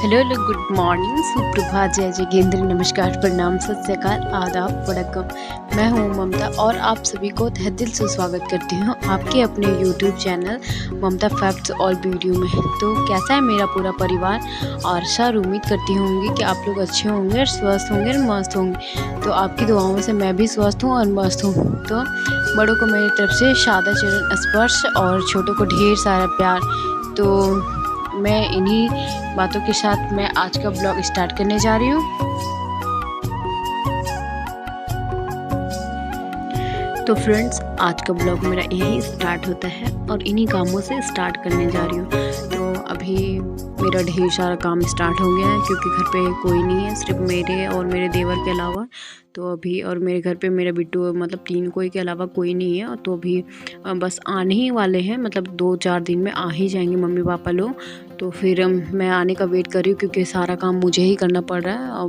Hello hello, good morning, सुप्रभात, जय जगेंद्र, नमस्कार, प्रणाम, सत श्री अकाल, आदाब, वड़क्कम। मैं हूँ ममता और आप सभी को तहे दिल से स्वागत करती हूँ आपके अपने यूट्यूब चैनल ममता फैक्ट्स और वीडियो में। तो कैसा है मेरा पूरा परिवार, और सर उम्मीद करती होंगी कि आप लोग अच्छे होंगे और स्वस्थ होंगे और मस्त होंगे। तो आपकी दुआओं से मैं भी स्वस्थ हूँ और मस्त हूँ। तो बड़ों को मेरी तरफ से सादा चरण स्पर्श और छोटों को ढेर सारा प्यार। तो मैं इन्हीं बातों के साथ मैं आज का ब्लॉग स्टार्ट करने जा रही हूँ। तो फ्रेंड्स, आज का ब्लॉग मेरा यही स्टार्ट होता है और इन्हीं कामों से स्टार्ट करने जा रही हूँ। तो अभी मेरा ढेर सारा काम स्टार्ट हो गया है क्योंकि घर पे कोई नहीं है, सिर्फ मेरे और मेरे देवर के अलावा। तो अभी और मेरे घर पे मेरा बिट्टू मतलब 3 कोई के अलावा कोई नहीं है। तो अभी बस आने ही वाले हैं, मतलब 2-4 दिन में आ ही जाएंगे मम्मी पापा लोग। तो फिर मैं आने का वेट कर रही हूँ क्योंकि सारा काम मुझे ही करना पड़ रहा है। और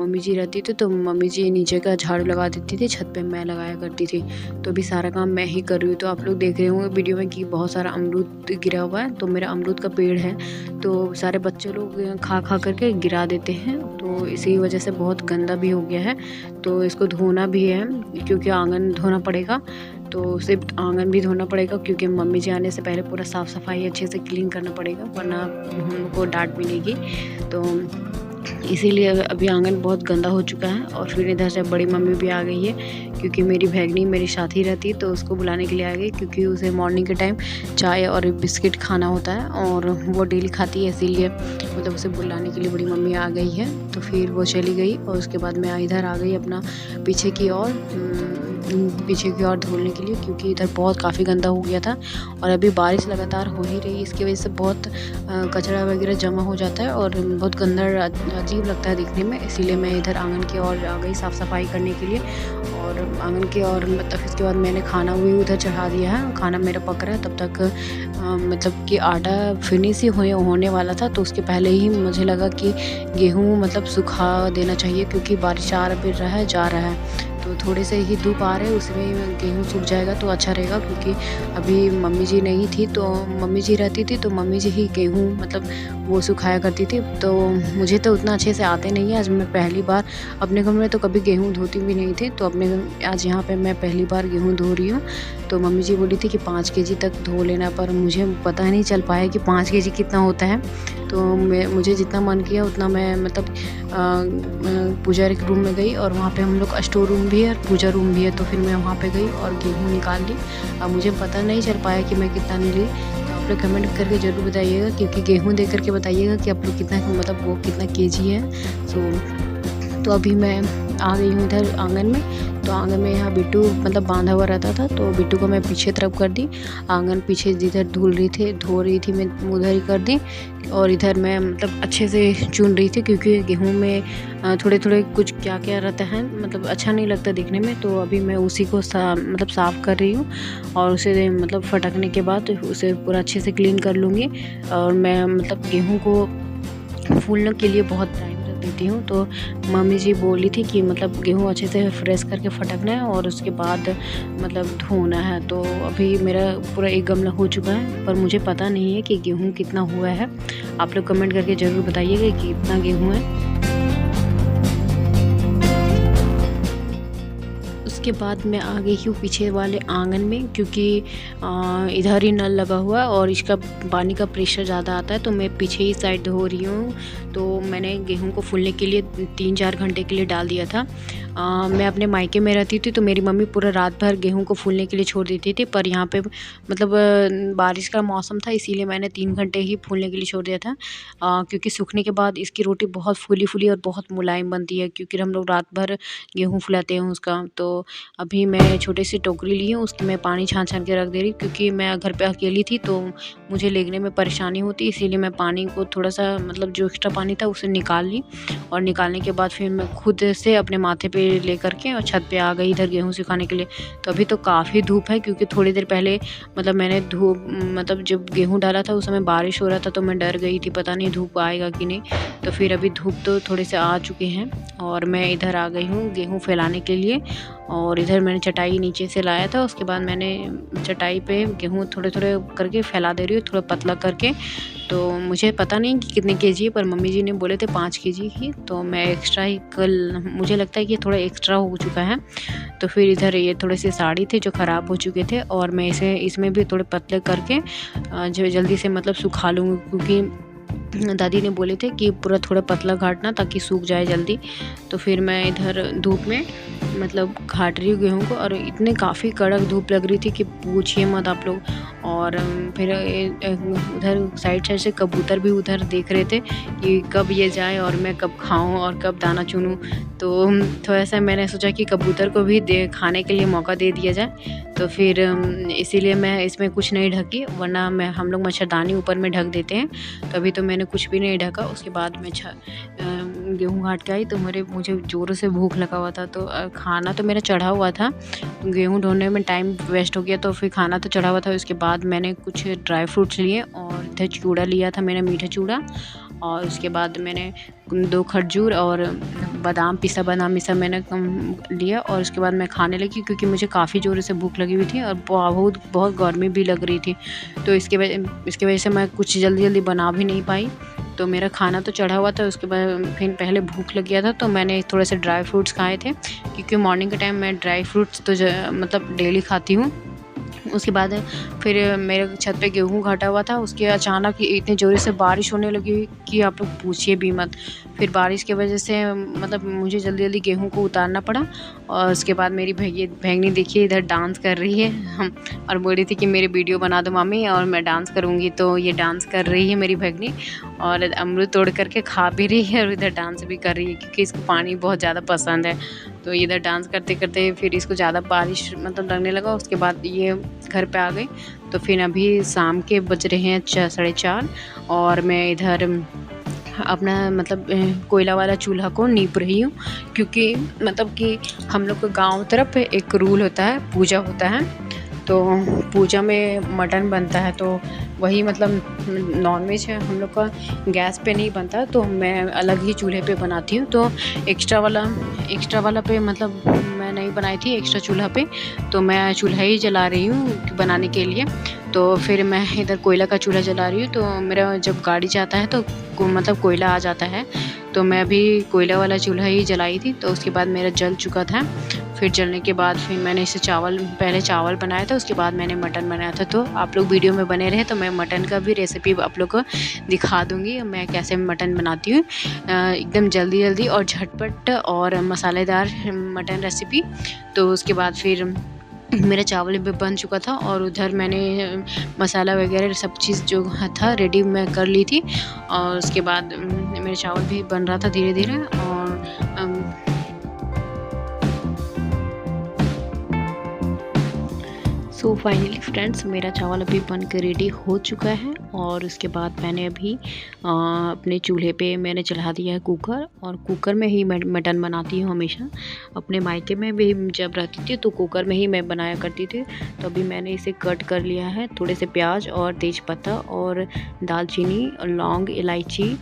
मम्मी जी रहती थी तो मम्मी जी नीचे का झाड़ू लगा देती थी, छत पे मैं लगाया करती थी। तो अभी सारा काम मैं ही कर रही हूँ। तो आप लोग देख रहे होंगे वीडियो में कि बहुत सारा अमरूद गिरा हुआ है। तो मेरा अमरूद का पेड़ है, तो सारे बच्चे लोग खा खा करके गिरा देते हैं। तो इसी वजह से बहुत गंदा भी हो गया है। तो इसको धोना भी है क्योंकि आंगन धोना पड़ेगा। तो सिर्फ आंगन भी धोना पड़ेगा क्योंकि मम्मी जी आने से पहले पूरा साफ़ सफाई अच्छे से क्लीन करना पड़ेगा, वरना हमको डांट मिलेगी। तो इसीलिए अभी आंगन बहुत गंदा हो चुका है। और फिर इधर से बड़ी मम्मी भी आ गई है क्योंकि मेरी भैगनी मेरे साथ ही रहती है, तो उसको बुलाने के लिए आ गई क्योंकि उसे मॉर्निंग के टाइम चाय और बिस्किट खाना होता है और वो डेली खाती है, इसीलिए मतलब उसे बुलाने के लिए बड़ी मम्मी आ गई है। तो फिर वो चली गई और उसके बाद मैं इधर आ गई अपना पीछे की ओर धोने के लिए क्योंकि इधर बहुत काफ़ी गंदा हो गया था। और अभी बारिश लगातार हो ही रही, इसकी वजह से बहुत कचरा वगैरह जमा हो जाता है और बहुत गंदा अजीब लगता है दिखने में। इसीलिए मैं इधर आंगन की ओर आ गई साफ़ सफाई करने के लिए। और आंगन की ओर मतलब इसके बाद मैंने खाना भी उधर चढ़ा दिया है, खाना मेरा पक रहा है। तब तक मतलब कि आटा फिनिश ही होने वाला था, तो उसके पहले ही मुझे लगा कि गेहूँ मतलब सुखा देना चाहिए क्योंकि बारिश आ रहा है जा रहा है। तो थोड़े से ही धूप आ रहे, उसमें गेहूँ सूख जाएगा तो अच्छा रहेगा क्योंकि अभी मम्मी जी नहीं थी। तो मम्मी जी रहती थी तो मम्मी जी ही गेहूँ मतलब वो सुखाया करती थी। तो मुझे तो उतना अच्छे से आते नहीं है। आज मैं पहली बार अपने घर में तो कभी गेहूँ धोती भी नहीं थी, तो आज यहाँ पे मैं पहली बार गेहूँ धो रही हूँ। तो मम्मी जी बोली थी कि 5 केजी तक धो लेना, पर मुझे पता नहीं चल पाया कि 5 केजी कितना होता है। तो मुझे जितना मन किया उतना मैं मतलब पूजा के रूम में गई और वहाँ पे हम लोग स्टोर रूम भी है और पूजा रूम भी है। तो फिर मैं वहाँ पे गई और गेहूँ निकाल ली। अब मुझे पता नहीं चल पाया कि मैं कितना ली। तो आप लोग कमेंट करके ज़रूर बताइएगा क्योंकि गेहूँ देख करके बताइएगा कि आप लोग कितना मतलब वो कितना केजी है। तो अभी मैं आ गई हूँ इधर आंगन में। तो आंगन में यहाँ बिट्टू मतलब बांधा हुआ रहता था, तो बिट्टू को मैं पीछे तरफ कर दी। आंगन पीछे जिधर धो रही थी मैं उधर ही कर दी। और इधर मैं मतलब अच्छे से चुन रही थी क्योंकि गेहूं में थोड़े थोड़े कुछ क्या क्या रहता है, मतलब अच्छा नहीं लगता दिखने में। तो अभी मैं उसी को मतलब साफ़ कर रही हूँ और उसे मतलब फटकने के बाद उसे पूरा अच्छे से क्लीन कर लूँगी। और मैं मतलब गेहूँ को फूलने के लिए बहुत टाइम देती हूँ। तो मम्मी जी बोली थी कि मतलब गेहूँ अच्छे से फ्रेश करके फटकना है और उसके बाद मतलब धोना है। तो अभी मेरा पूरा एक गमला हो चुका है, पर मुझे पता नहीं है कि गेहूँ कितना हुआ है। आप लोग कमेंट करके ज़रूर बताइएगा कि कितना गेहूँ है। उसके बाद मैं आ गई हूँ पीछे वाले आंगन में क्योंकि इधर ही नल लगा हुआ है और इसका पानी का प्रेशर ज़्यादा आता है, तो मैं पीछे ही साइड धो रही हूँ। तो मैंने गेहूं को फूलने के लिए 3-4 घंटे के लिए डाल दिया था। मैं अपने मायके में रहती थी तो मेरी मम्मी पूरा रात भर गेहूं को फूलने के लिए छोड़ देती थी, पर यहाँ पे मतलब बारिश का मौसम था इसीलिए मैंने 3 घंटे ही फूलने के लिए छोड़ दिया था। क्योंकि सूखने के बाद इसकी रोटी बहुत फूली फूली और बहुत मुलायम बनती है क्योंकि हम लोग रात भर गेहूँ फुलाते हैं उसका। तो अभी मैं छोटी सी टोकरी ली हूँ, उसमें मैं पानी छान छान के रख दे रही क्योंकि मैं घर पे अकेली थी तो मुझे लेने में परेशानी होती, इसीलिए मैं पानी को थोड़ा सा मतलब जो एक्स्ट्रा पानी था उसे निकाल ली। और निकालने के बाद फिर मैं खुद से अपने माथे पे ले करके और छत पे आ गई इधर गेहूँ सुखाने के लिए। तो अभी तो काफ़ी धूप है क्योंकि थोड़ी देर पहले मतलब मैंने मतलब जब गेहूँ डाला था उस समय बारिश हो रहा था, तो मैं डर गई थी पता नहीं धूप आएगा कि नहीं। तो फिर अभी धूप तो थोड़े से आ चुके हैं और मैं इधर आ गई हूँ गेहूँ फैलाने के लिए। और इधर मैंने चटाई नीचे से लाया था, उसके बाद मैंने चटाई पे गेहूँ थोड़े थोड़े करके फैला दे रही हूँ, थोड़ा पतला करके। तो मुझे पता नहीं कि कितने केजी है, पर मम्मी जी ने बोले थे 5 केजी की, तो मैं एक्स्ट्रा ही कल मुझे लगता है कि थोड़ा एक्स्ट्रा हो चुका है। तो फिर इधर ये थोड़े से साड़ी थे जो ख़राब हो चुके थे, और मैं इसे इसमें भी थोड़े पतले करके जो जल्दी से मतलब सुखा लूँगी, क्योंकि दादी ने बोले थे कि पूरा थोड़ा पतला घाटना ताकि सूख जाए जल्दी। तो फिर मैं इधर धूप में मतलब घाट रही हूँ गेहूँ को, और इतने काफ़ी कड़क धूप लग रही थी कि पूछिए मत आप लोग। और फिर उधर साइड साइड से कबूतर भी उधर देख रहे थे कि कब ये जाए और मैं कब खाऊं और कब दाना चुनूं। तो थोड़ा सा मैंने सोचा कि कबूतर को भी दे खाने के लिए मौका दे दिया जाए। तो फिर इसीलिए मैं इसमें कुछ नहीं ढकी, वरना मैं हम लोग मच्छरदानी ऊपर में ढक देते हैं। तो अभी तो मैंने कुछ भी नहीं ढका। उसके बाद मैं गेहूँ घाट के आई, तो मुझे ज़ोरों से भूख लगा हुआ था। तो खाना तो मेरा चढ़ा हुआ था, गेहूँ ढोने में टाइम वेस्ट हो गया, तो फिर खाना तो चढ़ा हुआ था। उसके बाद मैंने कुछ ड्राई फ्रूट्स लिए, और इधर चूड़ा लिया था मैंने, मीठा चूड़ा। और उसके बाद मैंने 2 खजूर और बादाम पिसा मैंने लिया। और उसके बाद मैं खाने लगी, क्योंकि मुझे काफ़ी ज़ोर से भूख लगी हुई थी और बहुत गर्मी भी लग रही थी। तो इसकी वजह से मैं कुछ जल्दी बना भी नहीं पाई। तो मेरा खाना तो चढ़ा हुआ था। उसके बाद फिर पहले भूख लग गया था, तो मैंने थोड़े से ड्राई फ्रूट्स खाए थे, क्योंकि मॉर्निंग के टाइम मैं ड्राई फ्रूट्स तो मतलब डेली खाती हूँ। उसके बाद फिर मेरे छत पे गेहूँ घटा हुआ था। उसके अचानक इतने ज़ोर से बारिश होने लगी कि आप लोग पूछिए भी मत। फिर बारिश की वजह से मतलब मुझे जल्दी गेहूँ को उतारना पड़ा। और उसके बाद मेरी बहनी देखिए इधर डांस कर रही है और बोल रही थी कि मेरी वीडियो बना दो मम्मी और मैं डांस करूँगी। तो ये डांस कर रही है मेरी बहनी, और अमरूद तोड़ करके खा भी रही है और इधर डांस भी कर रही है, क्योंकि इसको पानी बहुत ज़्यादा पसंद है। तो इधर डांस करते करते फिर इसको ज़्यादा बारिश मतलब लगने लगा। उसके बाद ये घर पे आ गई। तो फिर अभी शाम के बज रहे हैं 4:30, और मैं इधर अपना मतलब कोयला वाला चूल्हा को नीप रही हूँ, क्योंकि मतलब कि हम लोग के गांव तरफ एक रूल होता है, पूजा होता है। तो पूजा में मटन बनता है, तो वही मतलब नॉनवेज है हम लोग का, गैस पे नहीं बनता। तो मैं अलग ही चूल्हे पे बनाती हूँ। तो एक्स्ट्रा वाला पे मतलब मैं नहीं बनाई थी एक्स्ट्रा चूल्हा पे, तो मैं चूल्हा ही जला रही हूँ बनाने के लिए। तो फिर मैं इधर कोयला का चूल्हा जला रही हूँ। तो मेरा जब गाड़ी जाता है तो मतलब कोयला आ जाता है। तो मैं अभी कोयला वाला चूल्हा ही जलाई थी। तो उसके बाद मेरा जल चुका था। फिर जलने के बाद फिर मैंने इसे पहले चावल बनाया था, उसके बाद मैंने मटन बनाया था। तो आप लोग वीडियो में बने रहे, तो मैं मटन का भी रेसिपी आप लोग को दिखा दूँगी मैं कैसे मटन बनाती हूँ, एकदम जल्दी और झटपट और मसालेदार मटन रेसिपी। तो उसके बाद फिर मेरा चावल भी बन चुका था, और उधर मैंने मसाला वगैरह सब चीज़ जो था रेडी मैं कर ली थी। और उसके बाद मेरा चावल भी बन रहा था धीरे और सो फाइनली फ्रेंड्स मेरा चावल अभी बन के रेडी हो चुका है। और उसके बाद मैंने अभी अपने चूल्हे पे मैंने चढ़ा दिया है कुकर, और कुकर में ही मैं मटन बनाती हूँ हमेशा। अपने मायके में भी जब रहती थी तो कुकर में ही मैं बनाया करती थी। तो अभी मैंने इसे कट कर लिया है, थोड़े से प्याज और तेज़पत्ता और दालचीनी और लौंग इलायची,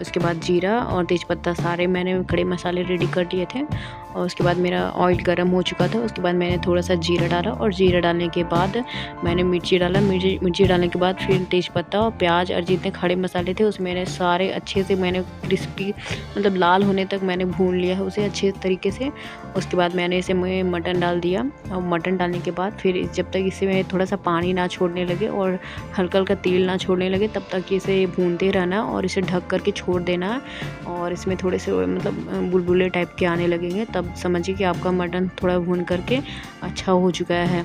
उसके बाद जीरा और तेज़पत्ता सारे मैंने खड़े मसाले रेडी कर लिए थे। और उसके बाद मेरा ऑयल गर्म हो चुका था। उसके बाद मैंने थोड़ा सा जीरा डाला, और जीरा डालने के बाद मैंने मिर्ची डाला। मिर्ची डालने के बाद फिर तेज़पत्ता और प्याज और जितने खड़े मसाले थे उसमें मैंने सारे अच्छे से मैंने क्रिस्पी मतलब लाल होने तक मैंने भून लिया है उसे अच्छे तरीके से। उसके बाद मैंने इसे मटन डाल दिया, और मटन डालने के बाद फिर जब तक इसे में थोड़ा सा पानी ना छोड़ने लगे और हल्का हल्का तेल ना छोड़ने लगे तब तक इसे भूनते रहना, और इसे ढक करके छोड़ देना। और इसमें थोड़े से मतलब बुलबुले टाइप के आने लगेंगे, तब समझिए कि आपका मटन थोड़ा भून करके अच्छा हो चुका है।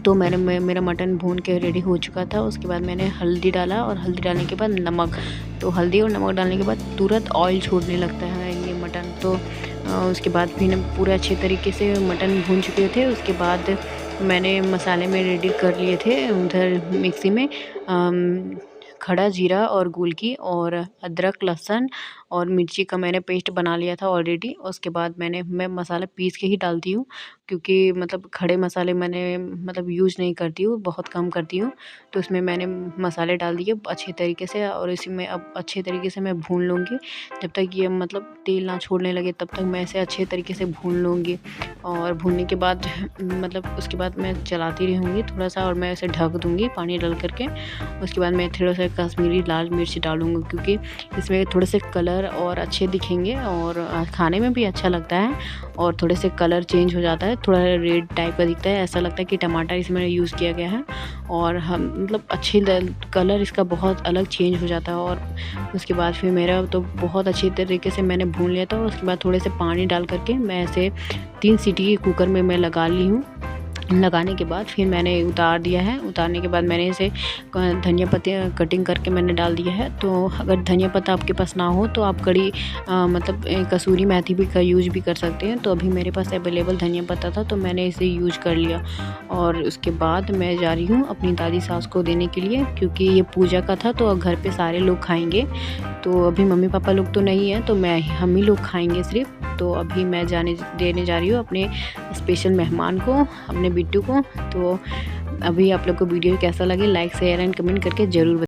तो मेरा मटन भून के रेडी हो चुका था। उसके बाद मैंने हल्दी डाला, और हल्दी डालने के बाद नमक। तो हल्दी और नमक डालने के बाद तुरंत ऑयल छोड़ने लगता है ये मटन। तो उसके बाद फिर पूरे अच्छे तरीके से मटन भून चुके थे। उसके बाद मैंने मसाले में रेडी कर लिए थे उधर मिक्सी में खड़ा जीरा और गोलकी और अदरक लहसुन और मिर्ची का मैंने पेस्ट बना लिया था ऑलरेडी। उसके बाद मैं मसाला पीस के ही डालती हूँ, क्योंकि मतलब खड़े मसाले मैंने मतलब यूज़ नहीं करती हूँ, बहुत कम करती हूँ। तो उसमें मैंने मसाले डाल दिए अच्छे तरीके से, और इसी में अब अच्छे तरीके से मैं भून लूँगी जब तक ये मतलब तेल ना छोड़ने लगे, तब तक मैं इसे अच्छे तरीके से भून लूँगी। और भूनने के बाद मतलब उसके बाद मैं चलाती रहूँगी थोड़ा-सा, और मैं इसे ढक दूँगी पानी डाल कर के। उसके बाद मैं थोड़ा-सा कश्मीरी लाल मिर्च डालूँगी, क्योंकि इसमें थोड़े से कलर और अच्छे दिखेंगे और खाने में भी अच्छा लगता है, और थोड़े से कलर चेंज हो जाता है, थोड़ा रेड टाइप का दिखता है, ऐसा लगता है कि टमाटर इसमें यूज़ किया गया है। और हम मतलब अच्छी कलर इसका बहुत अलग चेंज हो जाता है। और उसके बाद फिर मेरा तो बहुत अच्छी तरीके से मैंने भून लिया था। उसके बाद थोड़े से पानी डाल कर के मैं इसे 3 सीटी के कुकर में मैं लगा ली हूँ। लगाने के बाद फिर मैंने उतार दिया है। उतारने के बाद मैंने इसे धनिया पत्ते कटिंग करके मैंने डाल दिया है। तो अगर धनिया पत्ता आपके पास ना हो तो आप मतलब कसूरी मेथी भी का यूज़ भी कर सकते हैं। तो अभी मेरे पास अवेलेबल धनिया पत्ता था, तो मैंने इसे यूज़ कर लिया। और उसके बाद मैं जा रही हूँ अपनी दादी सास को देने के लिए, क्योंकि ये पूजा का था, तो घर पे सारे लोग खाएँगे। तो अभी मम्मी पापा लोग तो नहीं हैं, तो हम ही लोग खाएँगे सिर्फ़। तो अभी मैं देने जा रही हूँ अपने स्पेशल मेहमान को, अपने बिट्टू को। तो अभी आप लोग को वीडियो कैसा लगे, लाइक शेयर एंड कमेंट करके ज़रूर